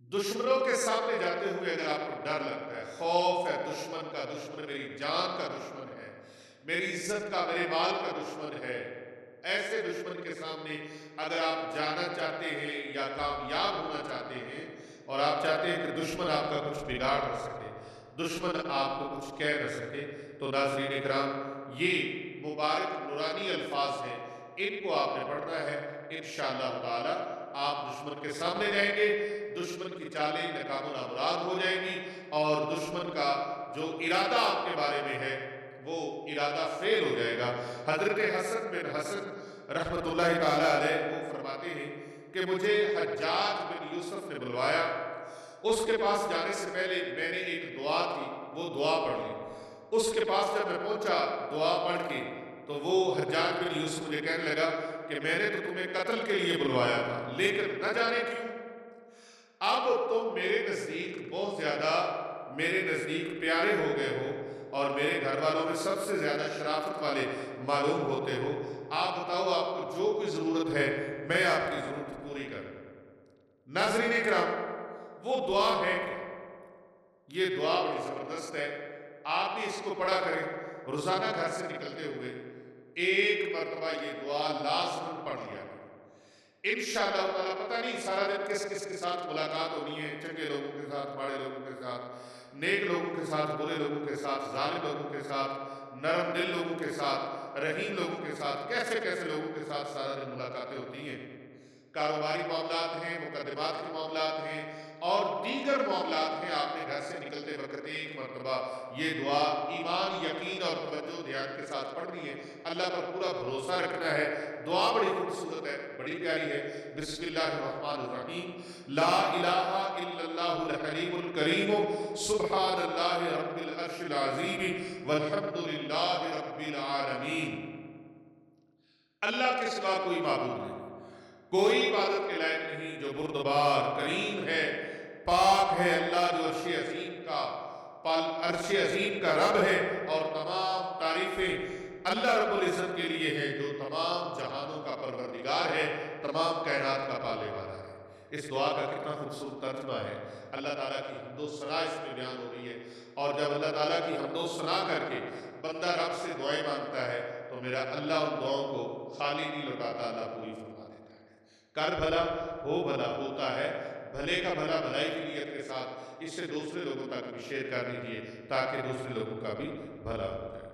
दुश्मनों के सामने जाते हुए अगर आपको डर लगता है, खौफ है दुश्मन का, दुश्मन मेरी जान का दुश्मन है, मेरी इज्जत का, मेरे माल का दुश्मन है, ऐसे दुश्मन के सामने अगर आप जाना चाहते हैं या कामयाब होना चाहते हैं और आप चाहते हैं कि दुश्मन आपका कुछ बिगाड़ न सके, दुश्मन आपको कुछ कह न सके, तो नाज़रीन इकराम ये मुबारक नूरानी अल्फाज हैं, इनको आपने पढ़ना है। इंशाअल्लाह ताला आप दुश्मन के सामने जाएंगे, दुश्मन की चालें नाकाम नामुराद हो जाएंगी और दुश्मन का जो इरादा आपके बारे में है वो इरादा फेल हो जाएगा। हजरत हसन बिन हसन रहमतुल्लाहि ताला अलैह वो फरमाते हैं कि मुझे हज्जाज बिन यूसुफ ने बुलवाया, उसके पास जाने से पहले मैंने एक दुआ थी वो दुआ पढ़ ली। उसके पास जब मैं पहुंचा दुआ पढ़ के, तो वो हज्जाज बिन यूसुफ मुझे कहने लगा कि मैंने तो तुम्हें कत्ल के लिए बुलवाया था, लेकिन न जाने क्यों अब तुम मेरे नजदीक बहुत ज्यादा मेरे नजदीक प्यारे हो गए हो और मेरे घर वालों में सबसे ज्यादा शराफत वाले मालूम होते हो। आप बताओ आपको जो कोई जरूरत है मैं आपकी जरूरत पूरी करूं। नाज़रीन इकराम वो दुआ है कि ये दुआ बड़ी जबरदस्त है, आप भी इसको पढ़ा करें रोजाना घर से निकलते हुए एक मरतबा ये दुआ लाजमन पढ़ लिया करें। इंशाअल्लाह ताला पता नहीं सारा दिन किस किस के साथ मुलाकात होनी है, चंगे लोगों के साथ, माड़े लोगों के साथ, नेक लोगों के साथ, बुरे लोगों के साथ, जालिम लोगों के साथ, नरम दिल लोगों के साथ, रहीम लोगों के साथ, कैसे कैसे लोगों के साथ सारा दिन मुलाकातें होती हैं। कारोबारी मामलात हैं, मुकदमात के मामलात हैं और दीगर मामलात हैं। आपने घर से निकलते वक्त एक मरतबा ये दुआ ईमान, यकीन और तवज्जो ध्यान के साथ पढ़नी है, अल्लाह पर पूरा भरोसा रखना है। दुआ बड़ी खूबसूरत है, बड़ी प्यारी है। बिस्मिल्लाहिर्रहमानिर्रहीम, ला इलाहा इल्लल्लाहुल हलीमुल करीम, सुब्हानल्लाहि रब्बिल अर्शिल अज़ीम, वल्हम्दुलिल्लाहि रब्बिल आलमीन। अल्लाह के सिवा कोई माबूद नहीं, कोई इबादत के लायक नहीं, जो बुर्दबार करीम है, पाक है अल्लाह जो अर्श अजीम का अर्श अजीम का रब है और तमाम तारीफें अल्लाह रब्बुल इज्जत के लिए है जो तमाम जहानों का परवरदिगार है, तमाम कायनात का पाले वाला है। इस दुआ का कितना खूबसूरत तर्जुमा है, अल्लाह ताला की हम्दो सना इसमें बयान हो रही है। और जब अल्लाह ताला की हम्दो सना करके बंदा रब से दुआएं मांगता है तो मेरा अल्लाह उन दुआओं को खाली नहीं लौटाता, अल्लाह पूरी फरमा देता है। कर भला हो भला होता है, भले का भला भलाई की नीयत के साथ इसे दूसरे लोगों तक भी शेयर कर दीजिए ताकि दूसरे लोगों का भी भला हो जाए।